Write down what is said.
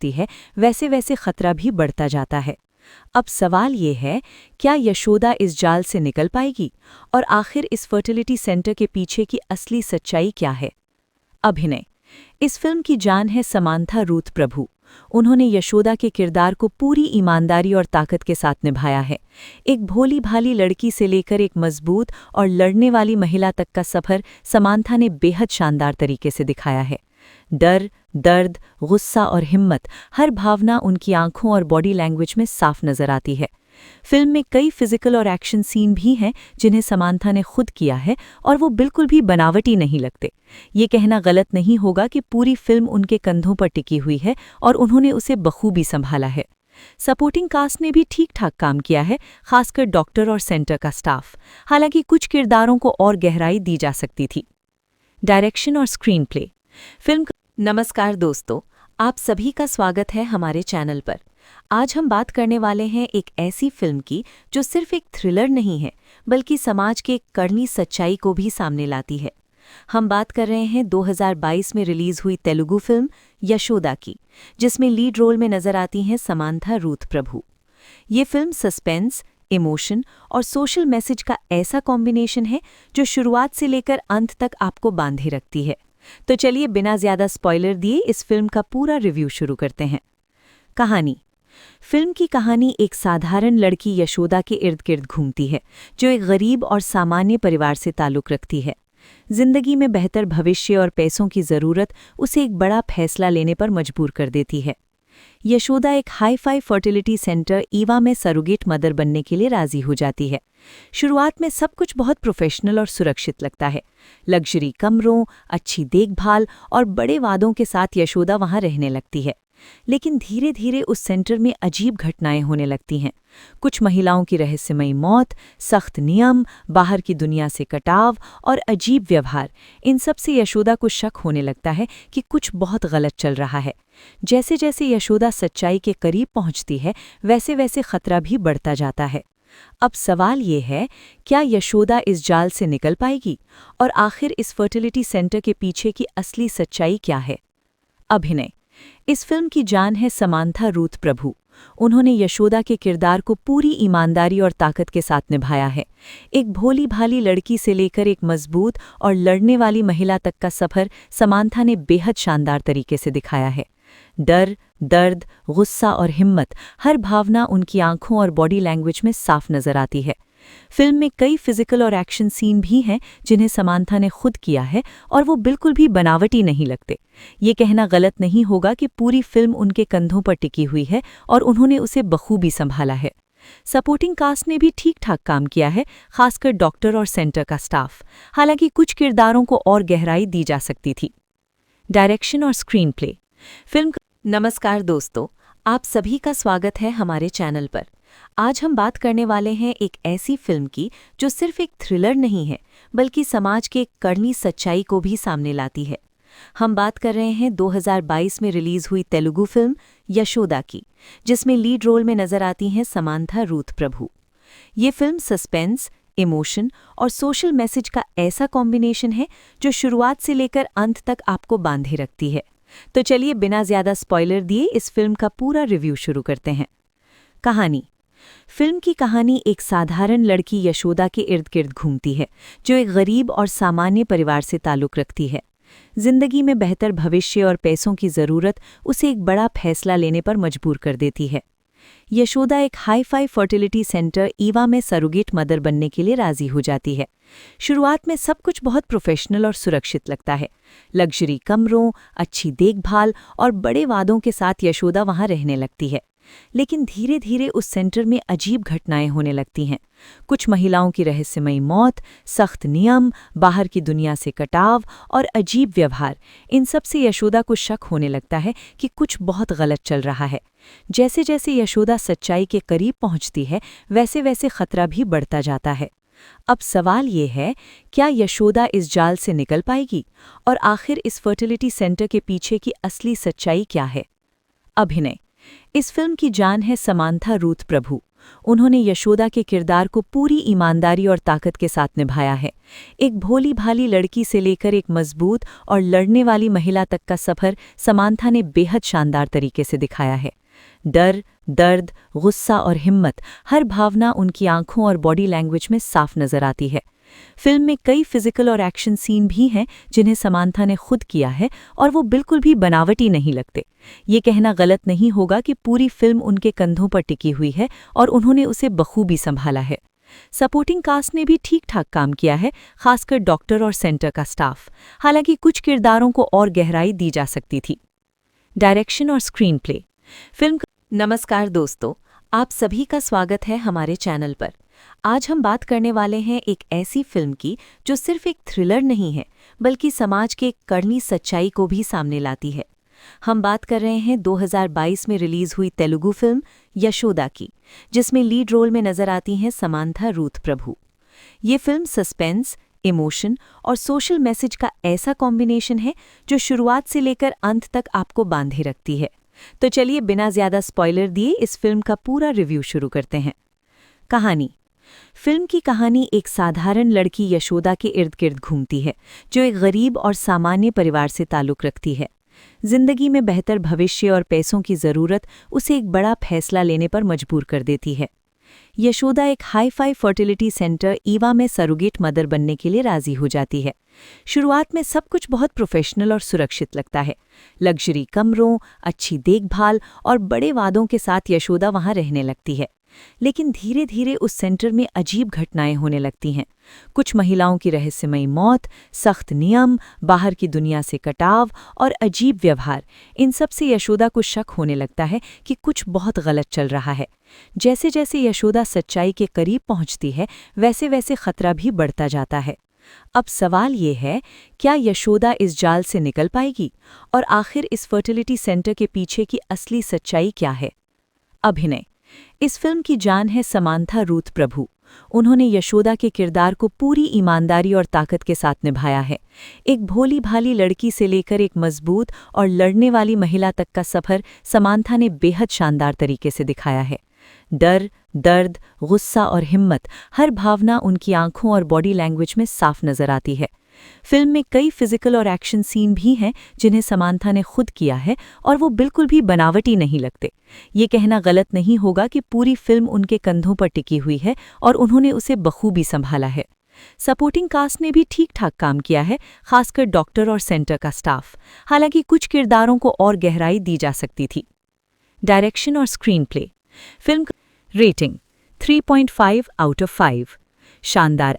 लगती है, वैसे वैसे खतरा भी बढ़ता जाता है। अब सवाल ये है, क्या यशोदा इस जाल से निकल पाएगी? और आखिर इस फर्टिलिटी सेंटर के पीछे की असली सच्चाई क्या है? अभिनय। इस फिल्म की जान है समांथा रूथ प्रभु। उन्होंने यशोदा के किरदार को पूरी ईमानदारी और ताकत के साथ निभाया है। एक भोली भाली लड़की से लेकर एक मजबूत और लड़ने वाली महिला तक का सफर समांथा ने बेहद शानदार तरीके से दिखाया है। डर, दर्द, गुस्सा और हिम्मत, हर भावना उनकी आंखों और बॉडी लैंग्वेज में साफ नजर आती है। फिल्म में कई फिजिकल और एक्शन सीन भी हैं जिन्हें समांथा ने खुद किया है और वो बिल्कुल भी बनावटी नहीं लगते। ये कहना गलत नहीं होगा कि पूरी फिल्म उनके कंधों पर टिकी हुई है और उन्होंने उसे बखूबी संभाला है। सपोर्टिंग कास्ट ने भी ठीक ठाक काम किया है, खासकर डॉक्टर और सेंटर का स्टाफ। हालांकि कुछ किरदारों को और गहराई दी जा सकती थी। डायरेक्शन और स्क्रीन प्ले। नमस्कार दोस्तों, आप सभी का स्वागत है हमारे चैनल पर। आज हम बात करने वाले हैं एक ऐसी फिल्म की जो सिर्फ एक थ्रिलर नहीं है, बल्कि समाज के एक कड़वी सच्चाई को भी सामने लाती है। हम बात कर रहे हैं 2022 में रिलीज हुई तेलुगु फिल्म यशोदा की, जिसमें लीड रोल में नजर आती हैं समांथा रूथ प्रभु। ये फिल्म सस्पेंस, इमोशन और सोशल मैसेज का ऐसा कॉम्बिनेशन है जो शुरुआत से लेकर अंत तक आपको बांधे रखती है। तो चलिए बिना ज्यादा स्पॉइलर दिए इस फिल्म का पूरा रिव्यू शुरू करते हैं। कहानी। फिल्म की कहानी एक साधारण लड़की यशोदा के इर्द गिर्द घूमती है, जो एक गरीब और सामान्य परिवार से ताल्लुक़ रखती है। जिंदगी में बेहतर भविष्य और पैसों की ज़रूरत उसे एक बड़ा फैसला लेने पर मजबूर कर देती है। यशोदा एक हाई-फाई फर्टिलिटी सेंटर ईवा में सरोगेट मदर बनने के लिए राजी हो जाती है। शुरुआत में सब कुछ बहुत प्रोफेशनल और सुरक्षित लगता है। लग्जरी कमरों, अच्छी देखभाल और बड़े वादों के साथ यशोदा वहां रहने लगती है। लेकिन धीरे धीरे उस सेंटर में अजीब घटनाएं होने लगती हैं। कुछ महिलाओं की रहस्यमयी मौत, सख्त नियम, बाहर की दुनिया से कटाव और अजीब व्यवहार, इन सब से यशोदा को शक होने लगता है कि कुछ बहुत गलत चल रहा है। जैसे जैसे यशोदा सच्चाई के करीब पहुंचती है, वैसे वैसे खतरा भी बढ़ता जाता है। अब सवाल ये है, क्या यशोदा इस जाल से निकल पाएगी? और आखिर इस फर्टिलिटी सेंटर के पीछे की असली सच्चाई क्या है? अभिनय। इस फिल्म की जान है समांथा रूथ प्रभु। उन्होंने यशोदा के किरदार को पूरी ईमानदारी और ताकत के साथ निभाया है। एक भोली भाली लड़की से लेकर एक मजबूत और लड़ने वाली महिला तक का सफर समांथा ने बेहद शानदार तरीके से दिखाया है। डर, दर्द, गुस्सा और हिम्मत, हर भावना उनकी आंखों और बॉडी लैंग्वेज में साफ नजर आती है। फिल्म में कई फिजिकल और एक्शन सीन भी हैं जिन्हें समांथा ने खुद किया है और वो बिल्कुल भी बनावटी नहीं लगते। ये कहना गलत नहीं होगा कि पूरी फिल्म उनके कंधों पर टिकी हुई है और उन्होंने उसे बखूबी संभाला है। सपोर्टिंग कास्ट ने भी ठीक ठाक काम किया है, खासकर डॉक्टर और सेंटर का स्टाफ। हालांकि कुछ किरदारों को और गहराई दी जा सकती थी। डायरेक्शन और स्क्रीन प्ले। नमस्कार दोस्तों, आप सभी का स्वागत है हमारे चैनल पर। आज हम बात करने वाले हैं एक ऐसी फिल्म की जो सिर्फ एक थ्रिलर नहीं है, बल्कि समाज के एक कड़वी सच्चाई को भी सामने लाती है। हम बात कर रहे हैं 2022 में रिलीज हुई तेलुगु फिल्म यशोदा की, जिसमें लीड रोल में नजर आती हैं समांथा रूथ प्रभु। ये फिल्म सस्पेंस, इमोशन और सोशल मैसेज का ऐसा कॉम्बिनेशन है जो शुरुआत से लेकर अंत तक आपको बांधे रखती है। तो चलिए बिना ज्यादा स्पॉइलर दिए इस फिल्म का पूरा रिव्यू शुरू करते हैं। कहानी। फिल्म की कहानी एक साधारण लड़की यशोदा के इर्द गिर्द घूमती है, जो एक गरीब और सामान्य परिवार से ताल्लुक़ रखती है। जिंदगी में बेहतर भविष्य और पैसों की ज़रूरत उसे एक बड़ा फैसला लेने पर मजबूर कर देती है। यशोदा एक हाई-फाई फर्टिलिटी सेंटर ईवा में सरोगेट मदर बनने के लिए राजी हो जाती है। शुरुआत में सब कुछ बहुत प्रोफेशनल और सुरक्षित लगता है। लग्जरी कमरों, अच्छी देखभाल और बड़े वादों के साथ यशोदा वहां रहने लगती है। लेकिन धीरे धीरे उस सेंटर में अजीब घटनाएं होने लगती हैं। कुछ महिलाओं की रहस्यमयी मौत, सख्त नियम, बाहर की दुनिया से कटाव और अजीब व्यवहार, इन सब से यशोदा को शक होने लगता है कि कुछ बहुत गलत चल रहा है। जैसे जैसे यशोदा सच्चाई के करीब पहुंचती है, वैसे वैसे खतरा भी बढ़ता जाता है। अब सवाल ये है, क्या यशोदा इस जाल से निकल पाएगी? और आखिर इस फर्टिलिटी सेंटर के पीछे की असली सच्चाई क्या है? अभिनय। इस फिल्म की जान है समांथा रूथ प्रभु। उन्होंने यशोदा के किरदार को पूरी ईमानदारी और ताकत के साथ निभाया है। एक भोली भाली लड़की से लेकर एक मजबूत और लड़ने वाली महिला तक का सफ़र समांथा ने बेहद शानदार तरीके से दिखाया है। डर, दर्द, गुस्सा और हिम्मत, हर भावना उनकी आंखों और बॉडी लैंग्वेज में साफ नजर आती है। फिल्म में कई फिजिकल और एक्शन सीन भी हैं जिन्हें समांथा ने खुद किया है और वो बिल्कुल भी बनावटी नहीं लगते। ये कहना गलत नहीं होगा कि पूरी फिल्म उनके कंधों पर टिकी हुई है और उन्होंने उसे बखूबी संभाला है। सपोर्टिंग कास्ट ने भी ठीक-ठाक काम किया है, खासकर डॉक्टर और सेंटर का स्टाफ। हालांकि कुछ किरदारों को और गहराई दी जा सकती थी। डायरेक्शन और स्क्रीन प्ले। नमस्कार दोस्तों, आप सभी का स्वागत है हमारे चैनल पर। आज हम बात करने वाले हैं एक ऐसी फिल्म की जो सिर्फ एक थ्रिलर नहीं है, बल्कि समाज के एक कड़वी सच्चाई को भी सामने लाती है। हम बात कर रहे हैं 2022 में रिलीज हुई तेलुगु फिल्म यशोदा की, जिसमें लीड रोल में नजर आती हैं समांथा रूथ प्रभु। ये फिल्म सस्पेंस, इमोशन और सोशल मैसेज का ऐसा कॉम्बिनेशन है जो शुरुआत से लेकर अंत तक आपको बांधे रखती है। तो चलिए बिना ज्यादा स्पॉइलर दिए इस फिल्म का पूरा रिव्यू शुरू करते हैं। कहानी। फिल्म की कहानी एक साधारण लड़की यशोदा के इर्द गिर्द घूमती है, जो एक गरीब और सामान्य परिवार से ताल्लुक़ रखती है। जिंदगी में बेहतर भविष्य और पैसों की ज़रूरत उसे एक बड़ा फैसला लेने पर मजबूर कर देती है। यशोदा एक हाई-फाई फर्टिलिटी सेंटर ईवा में सरोगेट मदर बनने के लिए राजी हो जाती है। शुरुआत में सब कुछ बहुत प्रोफेशनल और सुरक्षित लगता है। लग्जरी कमरों, अच्छी देखभाल और बड़े वादों के साथ यशोदा वहां रहने लगती है। लेकिन धीरे धीरे उस सेंटर में अजीब घटनाएं होने लगती हैं। कुछ महिलाओं की रहस्यमयी मौत, सख्त नियम, बाहर की दुनिया से कटाव और अजीब व्यवहार, इन सब से यशोदा को शक होने लगता है कि कुछ बहुत गलत चल रहा है। जैसे जैसे यशोदा सच्चाई के करीब पहुंचती है, वैसे वैसे खतरा भी बढ़ता जाता है। अब सवाल ये है, क्या यशोदा इस जाल से निकल पाएगी? और आखिर इस फर्टिलिटी सेंटर के पीछे की असली सच्चाई क्या है? अभिनय। इस फिल्म की जान है समांथा रूथ प्रभु। उन्होंने यशोदा के किरदार को पूरी ईमानदारी और ताकत के साथ निभाया है। एक भोली भाली लड़की से लेकर एक मजबूत और लड़ने वाली महिला तक का सफ़र समांथा ने बेहद शानदार तरीके से दिखाया है। डर, दर्द, गुस्सा और हिम्मत, हर भावना उनकी आंखों और बॉडी लैंग्वेज में साफ नजर आती है। फिल्म में कई फिजिकल और एक्शन सीन भी हैं जिन्हें समांथा ने खुद किया है और वो बिल्कुल भी बनावटी नहीं लगते। ये कहना गलत नहीं होगा कि पूरी फिल्म उनके कंधों पर टिकी हुई है और उन्होंने उसे बखूबी संभाला है। सपोर्टिंग कास्ट ने भी ठीक-ठाक काम किया है, खासकर डॉक्टर और सेंटर का स्टाफ। हालांकि कुछ किरदारों को और गहराई दी जा सकती थी। डायरेक्शन और screen play. Film rating 3.5 out of 5। शानदार